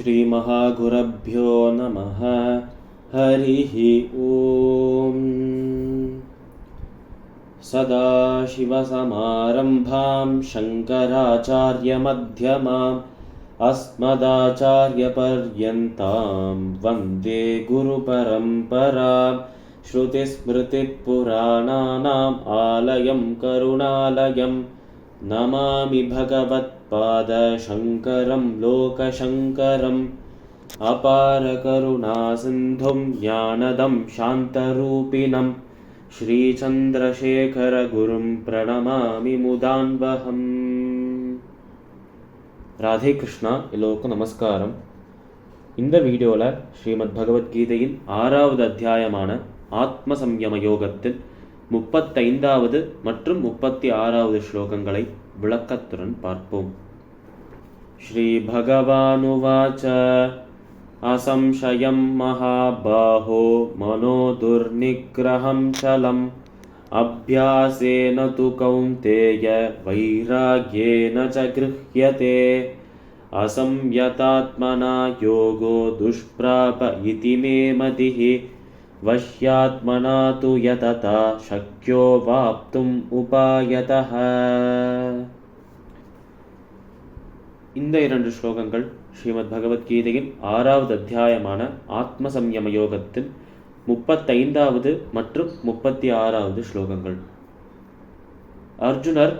श्रीमहागुरुभ्यो नमः। हरिः ओम्। सदाशिवसमारम्भां शङ्कराचार्यमध्यमाम् अस्मदाचार्यपर्यन्तां वन्दे गुरुपरम्पराम्। श्रुतिस्मृतिपुराणानाम् आलयं करुणालयं नमामि भगवत्पादशङ्करं लोकशङ्करम्। अपारकरुणासिन्धुं ज्ञानदं शान्तरूपिणं श्रीचन्द्रशेखरगुरुं प्रणमामि मुदान्वहम्। ராதே கிருஷ்ணா. எல்லோருக்கும் நமஸ்காரம். இந்த வீடியோவில் ஸ்ரீமத் பகவத்கீதையின் 6வது அத்தியாயமான ஆத்ம சம்யம யோகத்தில் 35வது மற்றும் 36வது ஸ்லோகங்களை விளக்கத்துடன் பார்ப்போம். ஸ்ரீ பகவானுவாச்ச அசம்சயம் மகாபாஹோ மனோ துர்நிக்ரஹம் சலம் அப்யாசேன து கௌந்தேய வைராக்யேன ச கிருஹ்யதே அசம்யதாத்மனா யோகோ துஷ்ப்ராப இதி மே மதிஹி வஷ்யாத்மனா து யததா சக்யோ வாப்தும் உபாயதஹ. இந்த 2 ஸ்லோகங்கள் ஸ்ரீமத் பகவத்கீதையின் 6வது அத்தியாயமான ஆத்ம சம்யம யோகத்தில் 35வது மற்றும் 36வது ஸ்லோகங்கள். அர்ஜுனர்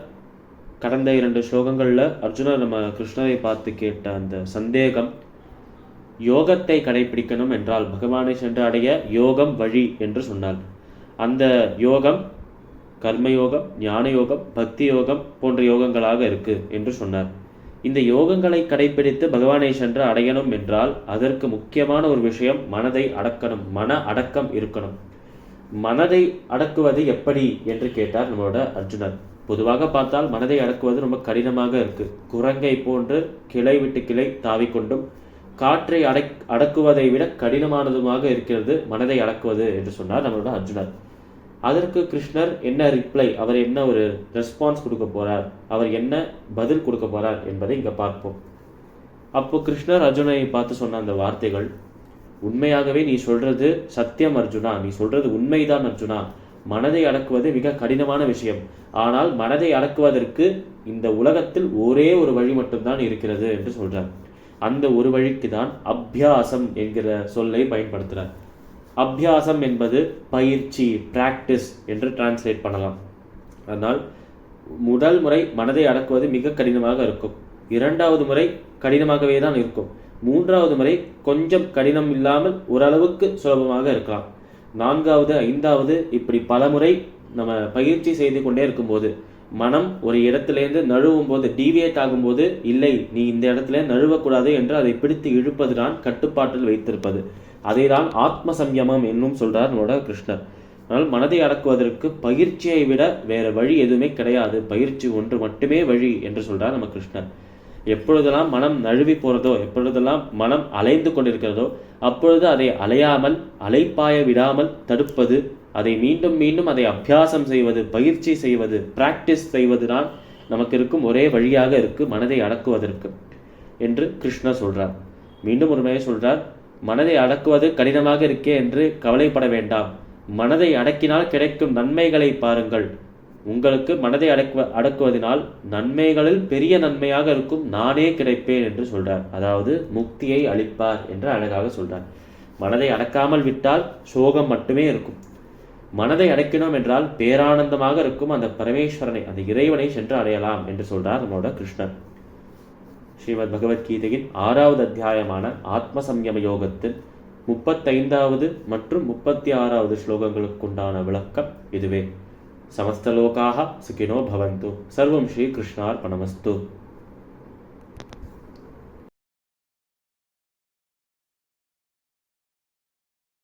கடந்த 2 ஸ்லோகங்களில் அர்ஜுனர் நம்ம கிருஷ்ணரை பார்த்து கேட்ட அந்த சந்தேகம், யோகத்தை கடைபிடிக்கணும் என்றால் பகவானை சென்று அடைய யோகம் வழி என்று சொன்னார். அந்த யோகம் கர்மயோகம், ஞான யோகம், பக்தி யோகம் போன்ற யோகங்களாக இருக்கு என்று சொன்னார். இந்த யோகங்களை கடைபிடித்து பகவானை சென்று அடையணும் என்றால் அதற்கு முக்கியமான ஒரு விஷயம் மனதை அடக்கணும், மன அடக்கம் இருக்கணும். மனதை அடக்குவது எப்படி என்று கேட்டார் நம்மளோட அர்ஜுனர். பொதுவாக பார்த்தால் மனதை அடக்குவது ரொம்ப கடினமாக இருக்கு. குரங்கை போன்று கிளை விட்டு கிளை தாவிக்கொண்டும் காற்றை அடக்குவதை விட கடினமானதுமாக இருக்கிறது மனதை அடக்குவது என்று சொன்னார் நம்மளோட அர்ஜுனர். அதற்கு கிருஷ்ணர் என்ன ரிப்ளை, அவர் என்ன ஒரு ரெஸ்பான்ஸ் கொடுக்க போறார், அவர் என்ன பதில் கொடுக்க போறார் என்பதை இங்க பார்ப்போம். அப்போ கிருஷ்ணர் அர்ஜுனனை பார்த்து சொன்ன அந்த வார்த்தைகள், உண்மையாகவே நீ சொல்றது சத்தியம் அர்ஜுனா, நீ சொல்றது உண்மைதான் அர்ஜுனா. மனதை அடக்குவது மிக கடினமான விஷயம். ஆனால் மனதை அடக்குவதற்கு இந்த உலகத்தில் ஒரே ஒரு வழி மட்டும்தான் இருக்கிறது என்று சொல்றார். அந்த ஒரு வழிக்கு தான் அபியாசம் என்கிற சொல்லை பயன்படுத்துறார். அபியாசம் என்பது பயிற்சி, பிராக்டிஸ் என்று டிரான்ஸ்லேட் பண்ணலாம். அதனால் முதல் முறை மனதை அடக்குவது மிக கடினமாக இருக்கும். 2வது முறை கடினமாகவே தான் இருக்கும். 3வது முறை கொஞ்சம் கடினம் இல்லாமல் ஓரளவுக்கு சுலபமாக இருக்கலாம். 4வது 5வது இப்படி பல முறை நம்ம பயிற்சி செய்து கொண்டே இருக்கும்போது மனம் ஒரு இடத்திலேருந்து நழுவும் போது, டீவியேட் ஆகும்போது, இல்லை நீ இந்த இடத்துல நழுவக்கூடாது என்று அதை பிடித்து இழுப்பது தான் கட்டுப்பாட்டில் வைத்திருப்பது. அதை தான் ஆத்ம சம்யமம் என்னும் சொல்றார் நம்மளோட கிருஷ்ணர். ஆனால் மனதை அடக்குவதற்கு பயிற்சியை விட வேற வழி எதுவுமே கிடையாது, பயிற்சி ஒன்று மட்டுமே வழி என்று சொல்றார் நம்ம கிருஷ்ணர். எப்பொழுதெல்லாம் மனம் நழுவி போறதோ, எப்பொழுதெல்லாம் மனம் அலைந்து கொண்டிருக்கிறதோ அப்பொழுது அதை அலையாமல், அலைப்பாய விடாமல் தடுப்பது, அதை மீண்டும் மீண்டும் அதை அபியாசம் செய்வது, பயிற்சி செய்வது, பிராக்டிஸ் செய்வது தான் நமக்கு இருக்கும் ஒரே வழியாக இருக்கு மனதை அடக்குவதற்கு என்று கிருஷ்ணர் சொல்றார். மீண்டும் ஒரு முறை சொல்றார், மனதை அடக்குவது கடினமாக இருக்கே என்று கவலைப்பட வேண்டாம். மனதை அடக்கினால் கிடைக்கும் நன்மைகளை பாருங்கள். உங்களுக்கு மனதை அடக்குவதனால் நன்மைகளில் பெரிய நன்மையாக இருக்கும் நானே கிடைப்பேன் என்று சொல்றார். அதாவது முக்தியை அளிப்பார் என்று அழகாக சொல்றார். மனதை அடக்காமல் விட்டால் சோகம் மட்டுமே இருக்கும். மனதை அடக்கினோம் என்றால் பேரானந்தமாக இருக்கும் அந்த பரமேஸ்வரனை, அந்த இறைவனை சென்று அடையலாம் என்று சொல்றார் நம்மளோட கிருஷ்ணர். ஸ்ரீமத் பகவத்கீதையின் 6வது அத்தியாயமான ஆத்ம சம்யம யோகத்தில் 35வது மற்றும் 36வது ஸ்லோகங்களுக்குண்டான விளக்கம் இதுவே. சமஸ்தலோகாக சுகினோ பவந்து. சர்வம் ஸ்ரீ கிருஷ்ணார்பணமஸ்து.